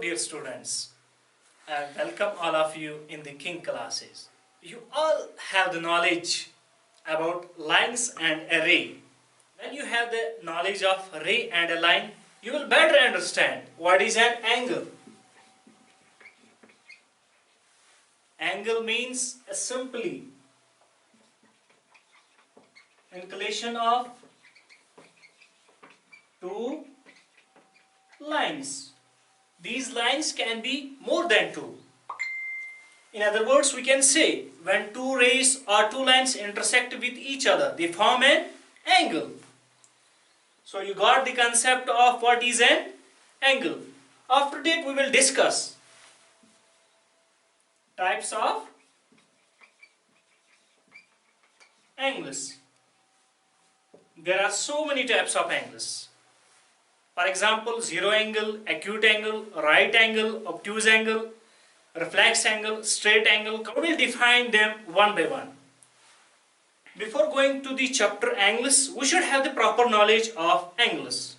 dear students, and welcome all of you in the King classes. You all have the knowledge about lines and a ray. When you have the knowledge of ray and a line, you will better understand what is an angle. Angle means simply inclination of two lines. These lines can be more than two. In other words, we can say when two rays or two lines intersect with each other, they form an angle. So you got the concept of what is an angle. After that, we will discuss types of angles. There are so many types of angles. For example, zero angle, acute angle, right angle, obtuse angle, reflex angle, straight angle. We will define them one by one. Before going to the chapter angles, we should have the proper knowledge of angles.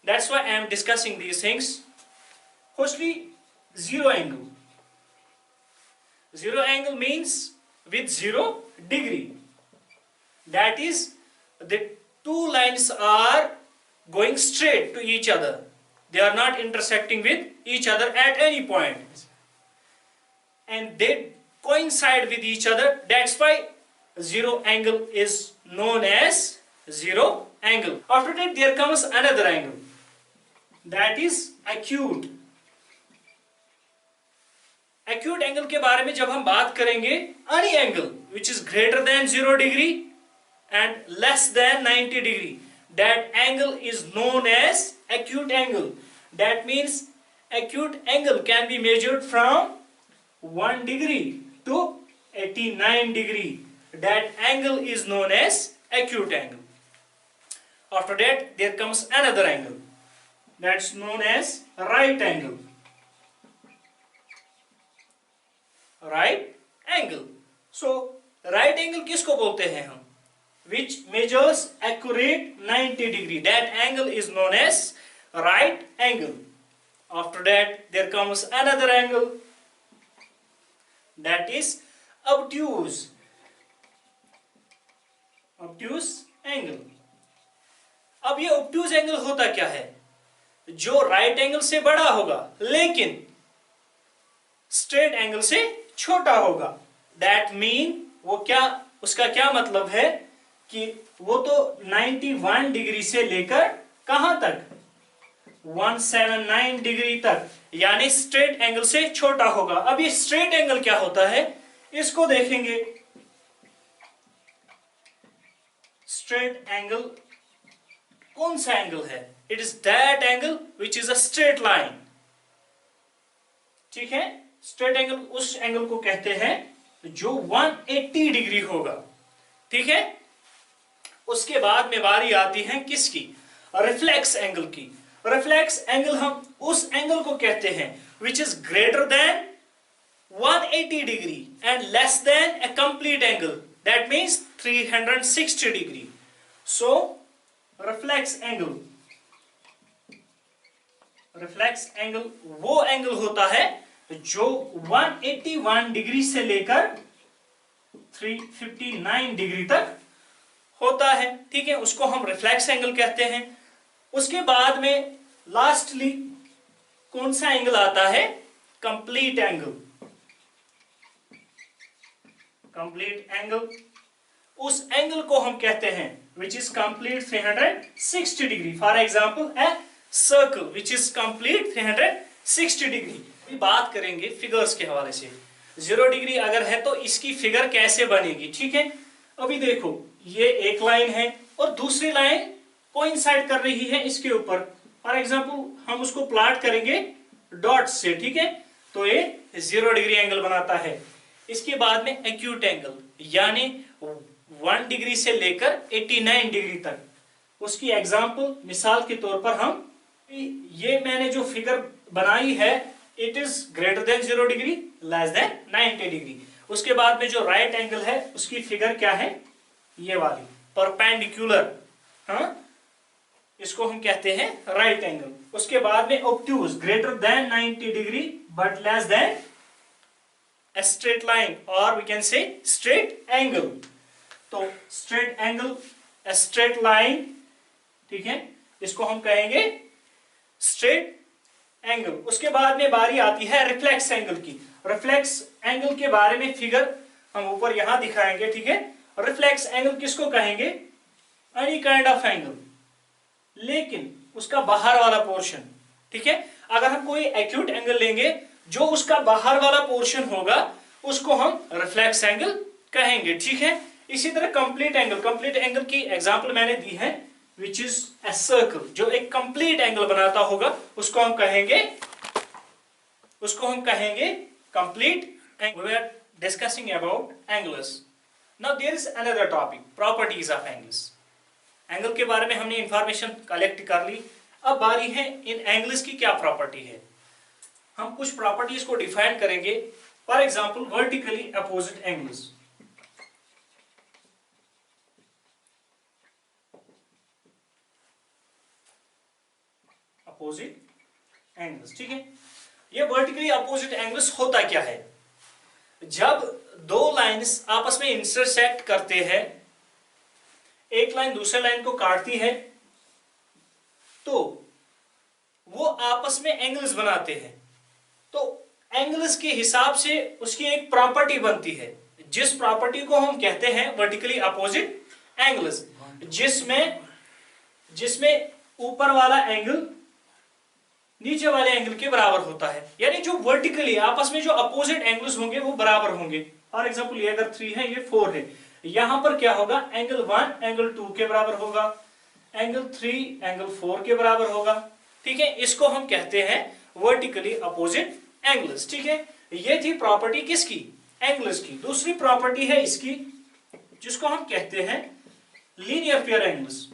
That's why I am discussing these things. Firstly, zero angle. Zero angle means with 0 degree. That is, the two lines are going straight to each other. They are not intersecting with each other at any point. And they coincide with each other. That's why zero angle is known as zero angle. After that, there comes another angle. That is acute. Acute angle के बारे में जब हम बात करेंगे, any angle which is greater than 0 degree and less than 90 degree, that angle is known as acute angle. That means acute angle can be measured from 1 degree to 89 degree. That angle is known as acute angle. After that, there comes another angle. That's known as right angle. Right angle. So, right angle किसको बोलते हैं हम? Which measures accurate 90 degree. That angle is known as right angle. After that, there comes another angle. That is obtuse. Obtuse angle. अब ये obtuse angle होता क्या है? जो right angle से बड़ा होगा, लेकिन straight angle से छोटा होगा. That mean वो क्या, उसका क्या मतलब है कि वो तो 91 डिग्री से लेकर कहां तक 179 डिग्री तक, यानी स्ट्रेट एंगल से छोटा होगा. अब ये स्ट्रेट एंगल क्या होता है, इसको देखेंगे. स्ट्रेट एंगल कौन सा एंगल है? It is that angle which is a straight line. ठीक है, स्ट्रेट एंगल उस एंगल को कहते हैं जो 180 डिग्री होगा. ठीक है. उसके बाद में बारी आती है किसकी? रिफ्लेक्स एंगल की. रिफ्लेक्स एंगल हम उस एंगल को कहते हैं which is greater than 180 degree and less than a complete angle. That means 360 degree. So, reflex angle वो एंगल होता है जो 181 डिग्री से लेकर 359 डिग्री तक होता है. ठीक है, उसको हम रिफ्लेक्स एंगल कहते हैं. उसके बाद में लास्टली कौन सा एंगल आता है? Complete angle. कंप्लीट एंगल, उस एंगल को हम कहते हैं which is complete 360 degree. For example a circle which is complete 360 degree. बात करेंगे फिगर्स के हवाले से. 0 डिग्री अगर है तो इसकी फिगर कैसे बनेगी. ठीक है, अभी देखो ये एक लाइन है और दूसरी लाइन कोइंसाइड कर रही है इसके ऊपर. फॉर एग्जांपल हम उसको प्लॉट करेंगे डॉट से. ठीक है, तो ये 0 डिग्री एंगल बनाता है. इसके बाद में एक्यूट एंगल, यानी 1 डिग्री से लेकर 89 डिग्री तक. उसकी एग्जांपल मिसाल के तौर पर हम ये मैंने जो फिगर बनाई है, it is greater than 0 degree, less than 90 degree. उसके बाद में जो राइट एंगल है उसकी फिगर क्या है? ये वाली परपेंडिकुलर. हाँ, इसको हम कहते हैं राइट एंगल। उसके बाद में obtuse, greater than 90 degree but less than a straight line or we can say straight angle। तो straight angle, a straight line, ठीक है, इसको हम कहेंगे straight angle। उसके बाद में बारी आती है रिफ्लेक्स एंगल की। रिफ्लेक्स एंगल के बारे में फिगर हम ऊपर यहां दिखाएंगे, ठीक है। रिफ्लेक्स एंगल किसको कहेंगे? एनी काइंड ऑफ एंगल, लेकिन उसका बाहर वाला पोर्शन, ठीक है। अगर हम कोई एक्यूट एंगल लेंगे, जो उसका बाहर वाला पोर्शन होगा उसको हम रिफ्लेक्स एंगल कहेंगे, ठीक है। इसी तरह कंप्लीट एंगल, कंप्लीट एंगल की एग्जांपल मैंने दी है, विच इज ए सर्कल। जो एक कंप्लीट एंगल बनाता होगा उसको हम कहेंगे complete angle. We are discussing about angles. Now there is another topic, properties of angles. Angle के बारे में हमने इंफॉर्मेशन कलेक्ट कर ली। अब बारी है इन एंगल्स की क्या प्रॉपर्टी है। हम कुछ प्रॉपर्टीज को डिफाइन करेंगे। For example vertically opposite angles. Opposite angles, ठीक है। ये वर्टिकली अपोजिट एंगल्स होता क्या है? जब दो लाइंस आपस में इंटरसेक्ट करते हैं, एक लाइन दूसरे लाइन को काटती है, तो वो आपस में एंगल्स बनाते हैं। तो एंगल्स के हिसाब से उसकी एक प्रॉपर्टी बनती है, जिस प्रॉपर्टी को हम कहते हैं वर्टिकली अपोजिट एंगल्स, जिसमें ऊपर वाला एंगल नीचे वाले एंगल के बराबर होता है। यानी जो वर्टिकली आपस में जो अपोजिट एंगल्स होंगे वो बराबर होंगे। फॉर एग्जांपल ये अगर 3 है, ये 4 है, यहां पर क्या होगा? एंगल 1 एंगल 2 के बराबर होगा, एंगल 3 एंगल 4 के बराबर होगा, ठीक है। इसको हम कहते हैं वर्टिकली अपोजिट एंगल्स, ठीक है। ये थी प्रॉपर्टी किसकी? एंगल्स की। दूसरी प्रॉपर्टी है इसकी, जिसको हम कहते हैं लीनियर पेयर एंगल्स।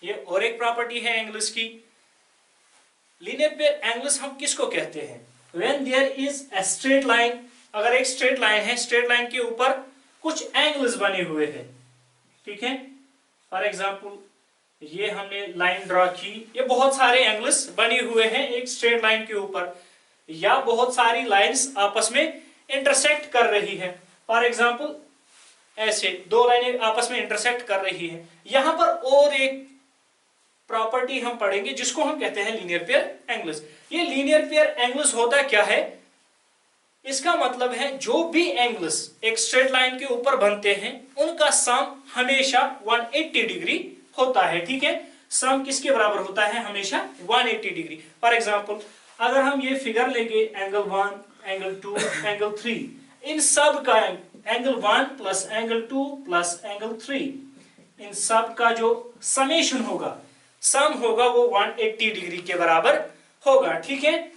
ये और एक प्रॉपर्टी है एंगल्स की। लीनियर पेयर एंगल्स हम किसको कहते हैं? When there is a straight line, अगर एक स्ट्रेट लाइन है, स्ट्रेट लाइन के ऊपर कुछ एंगल्स बने हुए हैं, ठीक है। फॉर एग्जांपल ये हमने लाइन ड्रॉ की, ये बहुत सारे एंगल्स बने हुए हैं एक स्ट्रेट लाइन के ऊपर, या बहुत सारी लाइंस आपस में इंटरसेक्ट कर रही है। फॉर एग्जांपल ऐसे 2 लाइनें आपस में इंटरसेक्ट कर रही है। यहां पर और एक प्रॉपर्टी हम पढ़ेंगे जिसको हम कहते हैं लीनियर पेयर एंगल्स। ये लीनियर पेयर एंगल्स होता क्या है? इसका मतलब है जो भी एंगल्स एक स्ट्रेट लाइन के ऊपर बनते हैं उनका सम हमेशा 180 डिग्री होता है, ठीक है। सम किसके बराबर होता है? हमेशा 180 डिग्री। फॉर एग्जांपल अगर हम ये फिगर लेंगे, एंगल 1 एंगल 2 एंगल 3, इन सब का angle 1 plus angle 2 plus angle 3, इन सब का जो समेशन होगा, सम होगा, वो 180 डिग्री के बराबर होगा, ठीक है।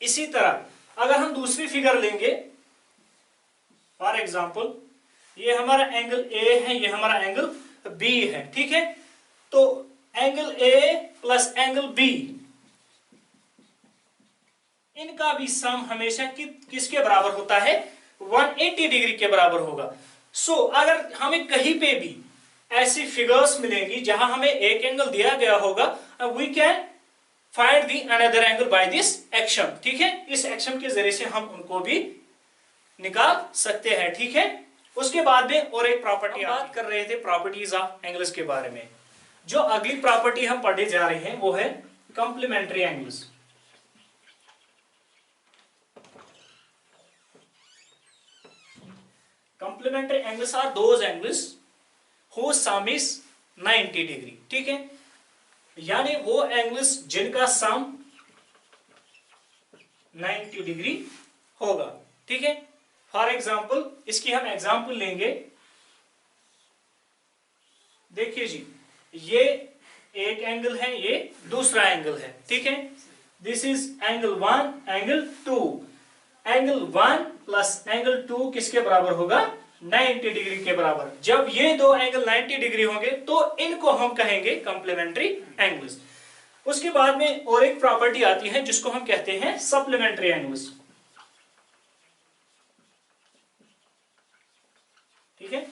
इसी तरह अगर हम दूसरी फिगर लेंगे, फॉर एग्जांपल ये हमारा एंगल ए है, ये हमारा एंगल बी है, ठीक है। तो angle A plus angle B, इनका भी सम हमेशा किसके बराबर होता है? 180 डिग्री के बराबर होगा। सो अगर हमें कहीं पे भी ऐसी फिगर्स मिलेंगी जहां हमें एक एंगल दिया गया होगा, we can find the another angle by this action, ठीक है। इस एक्शन के जरिए से हम उनको भी निकाल सकते हैं, ठीक है। उसके बाद में और एक प्रॉपर्टी, बात कर रहे थे प्रॉपर्टीज ऑफ एंगल्स के बारे में। जो अगली प्रॉपर्टी हम पढ़ने जा रहे हैं वो है complementary angles. Complementary angles are those angles whose sum is 90 degree, ठीक है। यानी वो एंगल्स जिनका सम 90 डिग्री होगा, ठीक है। फॉर एग्जांपल इसकी हम एग्जांपल लेंगे। देखिए जी, ये एक एंगल है, ये दूसरा एंगल है, ठीक है। This is angle 1 angle 2। Angle 1 plus angle 2 किसके बराबर होगा? 90 डिग्री के बराबर। जब ये दो एंगल 90 डिग्री होंगे तो इनको हम कहेंगे कॉम्प्लीमेंट्री एंगल्स। उसके बाद में और एक प्रॉपर्टी आती है जिसको हम कहते हैं सप्लीमेंट्री एंगल्स, ठीक है।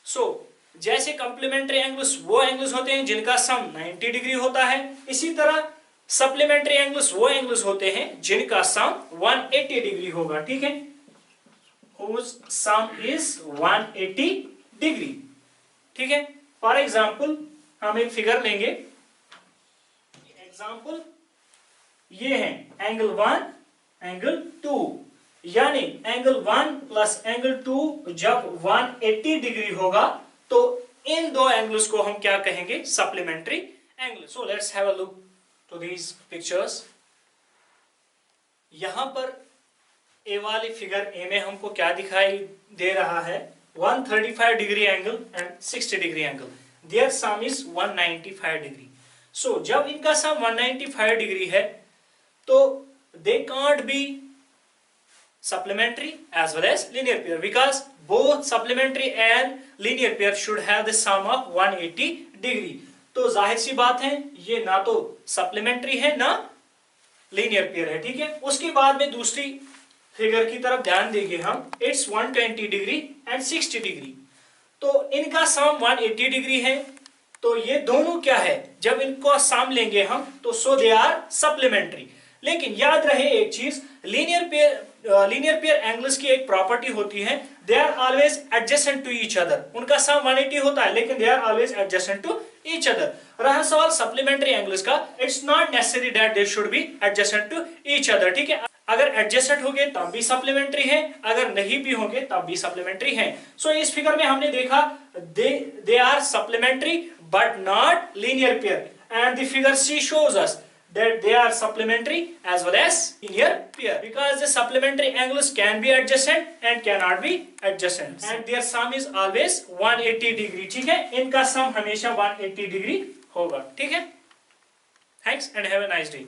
सो जैसे कॉम्प्लीमेंट्री एंगल्स वो एंगल्स होते हैं जिनका सम 90 डिग्री होता है, इसी तरह सप्लीमेंट्री एंगल्स वो एंगल्स होते हैं जिनका सम 180 डिग्री होगा, ठीक है, whose sum is 180 डिग्री, ठीक है। फॉर एग्जाम्पल हम एक फिगर लेंगे, एग्जाम्पल ये है एंगल 1 एंगल 2, यानी एंगल 1 प्लस एंगल 2 जब 180 डिग्री होगा तो इन दो एंगल्स को हम क्या कहेंगे, supplementary angle. So let's have a look to these pictures. यहां पर ए वाली फिगर ए में हमको क्या दिखाई दे रहा है, 135 degree angle and 60 degree angle, there sum is 195 degree. So जब इनका सम 195 डिग्री है तो they can't be supplementary as well as linear pair because both supplementary and linear pair should have the sum of 180 degree। तो जाहिर सी बात है ये ना तो supplementary है ना linear pair है, ठीक है। उसके बाद में दूसरी फिगर की तरफ ध्यान देंगे हम, it's 120 डिग्री एंड 60 डिग्री, तो इनका सम 180 डिग्री है, तो ये दोनों क्या है, जब इनको सम लेंगे हम तो सो दे आर सप्लीमेंट्री। लेकिन याद रहे एक चीज, लीनियर पेयर एंगल्स की एक प्रॉपर्टी होती है, they are always adjacent to each other. उनका सम 180 होता है लेकिन they are always adjacent to each other. रहा सवाल सप्लीमेंट्री एंगल्स का, it's not necessary that they should be adjacent to each other, ठीक है। अगर एडजेसेंट होंगे तब भी सप्लीमेंट्री है, अगर नहीं भी होंगे तब भी सप्लीमेंट्री है। सो इस फिगर में हमने देखा they are supplementary but not linear pair, and the figure C shows us that they are supplementary as well as linear pair because the supplementary angles can be adjacent and cannot be adjacent and their sum is always 180 degree, ठीक है, इनका सम हमेशा 180 degree होगा, ठीक है। Thanks and have a nice day.